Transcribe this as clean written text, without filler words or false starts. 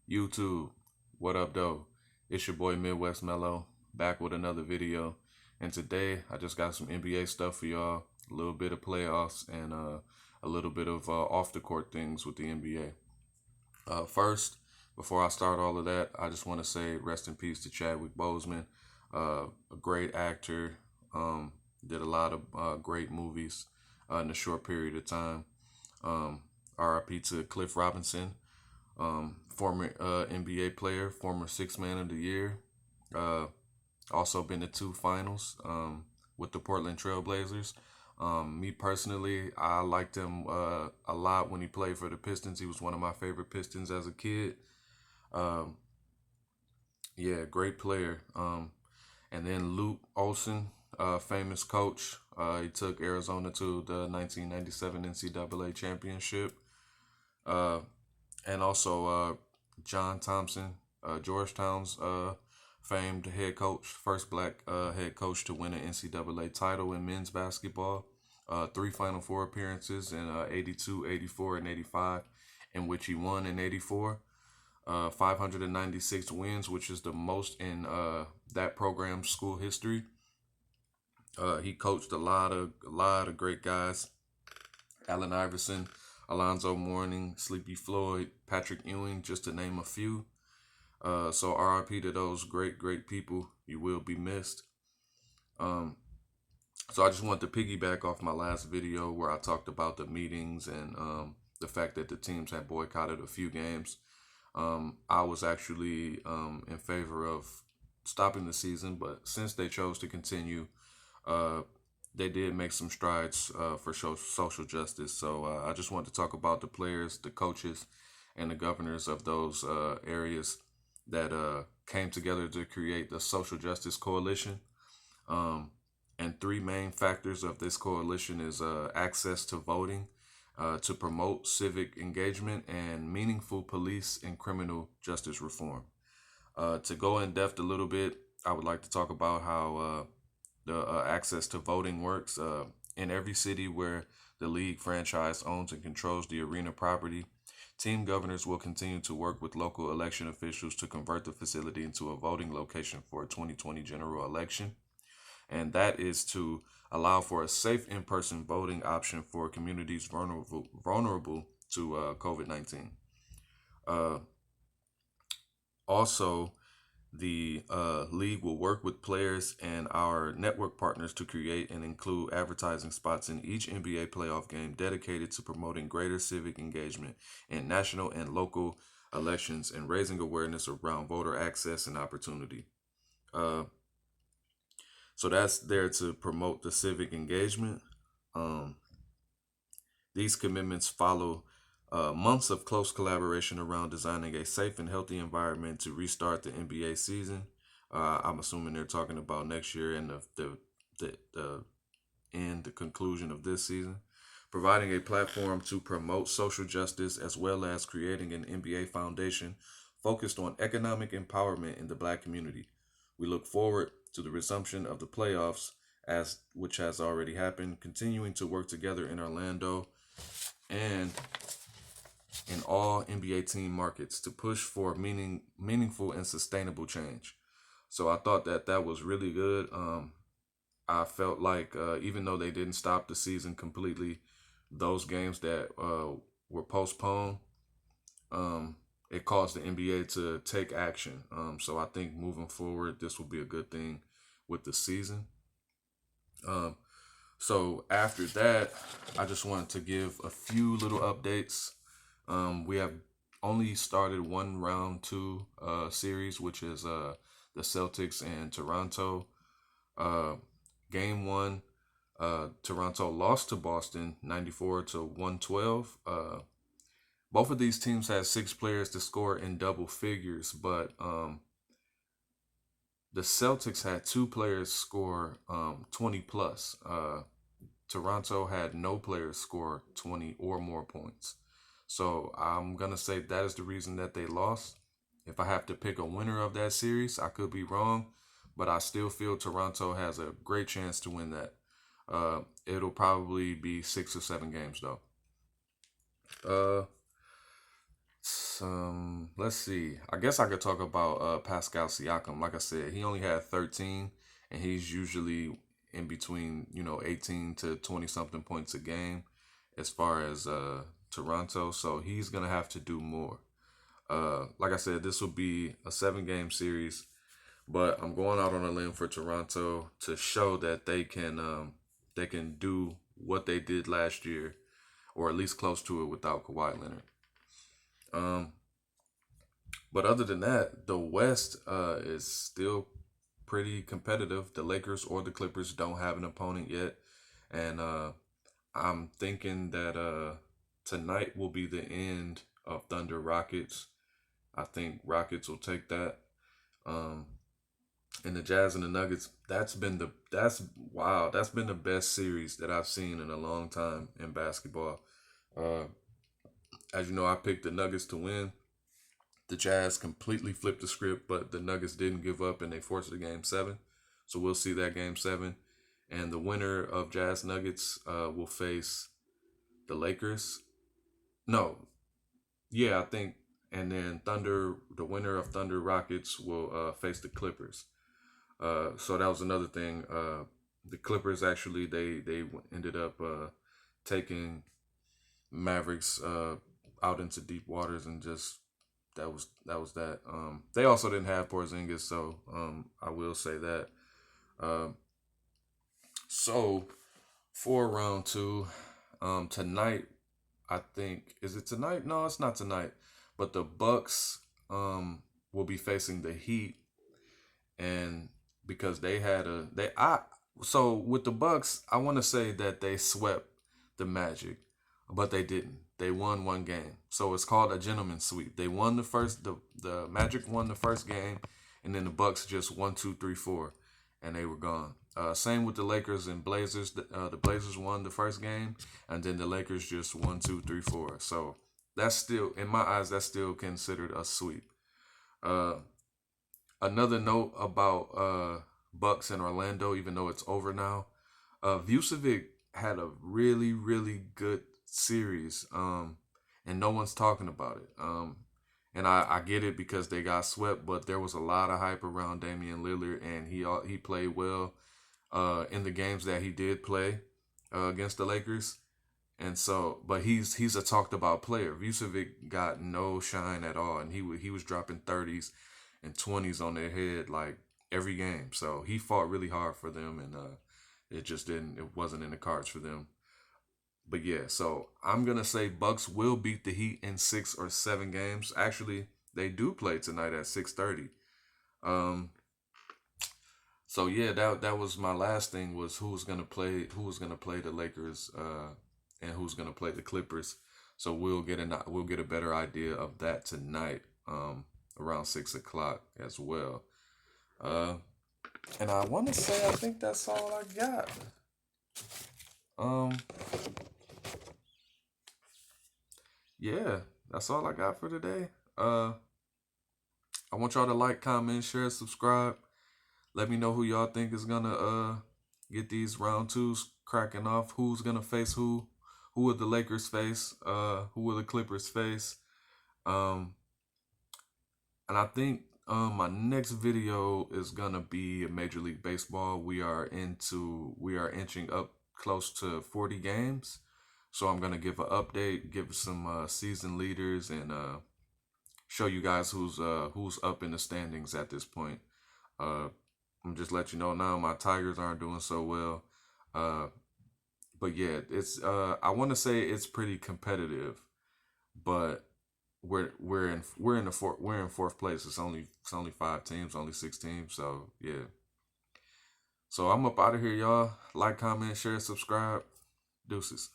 YouTube, what up, though? It's your boy Midwest Mellow, back with another video. And today, I just got some NBA stuff for y'all, a little bit of playoffs, and a little bit of off the court things with the NBA. First, before I start all of that, I just want to say rest in peace to Chadwick Bozeman, a great actor, um, did a lot of great movies in a short period of time. Um, RIP to Cliff Robinson, former NBA player, former Six Man of the Year. Uh, Also been to two finals with the Portland Trailblazers. Me personally, I liked him a lot when he played for the Pistons. He was one of my favorite Pistons as a kid. Um, yeah, great player. And then Lute Olson, famous coach. He took Arizona to the 1997 NCAA championship. Uh, and also John Thompson, Georgetown's famed head coach, first black head coach to win an NCAA title in men's basketball. Three Final Four appearances in 82, 84, and 85, in which he won in 84. 596 wins, which is the most in that program's school history. He coached a lot of great guys. Allen Iverson, Alonzo Mourning, Sleepy Floyd, Patrick Ewing, just to name a few. So RIP to those great people. You will be missed. Um, so I just want to piggyback off my last video where I talked about the meetings and the fact that the teams had boycotted a few games. I was actually in favor of stopping the season, but since they chose to continue, uh, they did make some strides for social justice. So I just want to talk about the players, the coaches, and the governors of those areas that came together to create the Social Justice Coalition. Um, and three main factors of this coalition is access to voting, to promote civic engagement, and meaningful police and criminal justice reform. To go in depth a little bit, I would like to talk about how the access to voting works. In every city where the league franchise owns and controls the arena property, team governors will continue to work with local election officials to convert the facility into a voting location for a 2020 general election. And that is to allow for a safe in person voting option for communities vulnerable to COVID 19. Uh, Also, the league will work with players and our network partners to create and include advertising spots in each NBA playoff game dedicated to promoting greater civic engagement in national and local elections and raising awareness around voter access and opportunity. Uh, so that's there to promote the civic engagement. Um, these commitments follow months of close collaboration around designing a safe and healthy environment to restart the NBA season. I'm assuming they're talking about next year and the end, the conclusion of this season. Providing a platform to promote social justice as well as creating an NBA foundation focused on economic empowerment in the Black community. We look forward to the resumption of the playoffs, as which has already happened, continuing to work together in Orlando and in all NBA team markets to push for meaningful and sustainable change. So I thought that that was really good. I felt like even though they didn't stop the season completely, those games that were postponed, um, it caused the NBA to take action. So I think moving forward, this will be a good thing with the season. Um, so after that, I just wanted to give a few little updates. We have only started one round two series, which is the Celtics and Toronto. Uh, Game one, Toronto lost to Boston 94 to 112. Both of these teams had six players to score in double figures, but the Celtics had two players score 20 plus. Toronto had no players score 20 or more points. So I'm going to say that is the reason that they lost. If I have to pick a winner of that series, I could be wrong, but I still feel Toronto has a great chance to win that. It'll probably be 6 or 7 games, though. Uh, Let's see. I guess I could talk about Pascal Siakam. Like I said, he only had 13, and he's usually in between, 18 to 20 something points a game as far as Toronto. So he's gonna have to do more. Like I said, this will be a 7 game series, but I'm going out on a limb for Toronto to show that they can do what they did last year, or at least close to it without Kawhi Leonard. Um, but other than that, the West is still pretty competitive. The Lakers or the Clippers don't have an opponent yet, and I'm thinking that tonight will be the end of Thunder Rockets. I think Rockets will take that. Um, and the Jazz and the Nuggets. That's wow. That's been the best series that I've seen in a long time in basketball. Uh, as you know, I picked the Nuggets to win. The Jazz completely flipped the script, but the Nuggets didn't give up and they forced a game 7. So we'll see that game 7. And the winner of Jazz Nuggets will face the Lakers. No, yeah, I think. And then the winner of Thunder Rockets will face the Clippers. So that was another thing. The Clippers actually they ended up taking Mavericks out into deep waters and just that. They also didn't have Porzingis, so I will say that. Um, so for round 2, tonight I think is it tonight? No, it's not tonight. But the Bucks will be facing the Heat, and because they had a they I so with the Bucks, I want to say that they swept the Magic, but they didn't. They won 1 game, so it's called a gentleman's sweep. They won the Magic won the first game, and then the Bucks just 1, 2, 3, 4, and they were gone. Same with the Lakers and Blazers. The Blazers won the first game, and then the Lakers just 1, 2, 3, 4. So that's still, in my eyes, that's still considered a sweep. Uh, Another note about Bucks and Orlando, even though it's over now, Vucevic had a really, really good series, and no one's talking about it. And I get it because they got swept, but there was a lot of hype around Damian Lillard, and he played well in the games that he did play against the Lakers. And so, but he's a talked about player. Vucevic got no shine at all, and he was dropping 30s and 20s on their head like every game. So he fought really hard for them, and it wasn't in the cards for them. But yeah, so I'm gonna say Bucks will beat the Heat in 6 or 7 games. Actually, they do play tonight at 6:30. Um, so yeah, that was my last thing was who was gonna play the Lakers and who's gonna play the Clippers. So we'll get a better idea of that tonight around 6 o'clock as well. Uh, and I want to say I think that's all I got. Um, yeah, that's all I got for today. I want y'all to like, comment, share, subscribe. Let me know who y'all think is gonna get these round 2s cracking off. Who's gonna face who? Who will the Lakers face? Who will the Clippers face? Um, and I think my next video is gonna be Major League Baseball. We are inching up close to 40 games. So I'm gonna give an update, give some season leaders, and show you guys who's up in the standings at this point. Uh, I'm just let you know now my Tigers aren't doing so well. Uh, but yeah, it's I want to say it's pretty competitive, but we're in fourth place. It's only 5 teams, only 6 teams. So yeah. So I'm up out of here, y'all. Like, comment, share, subscribe. Deuces.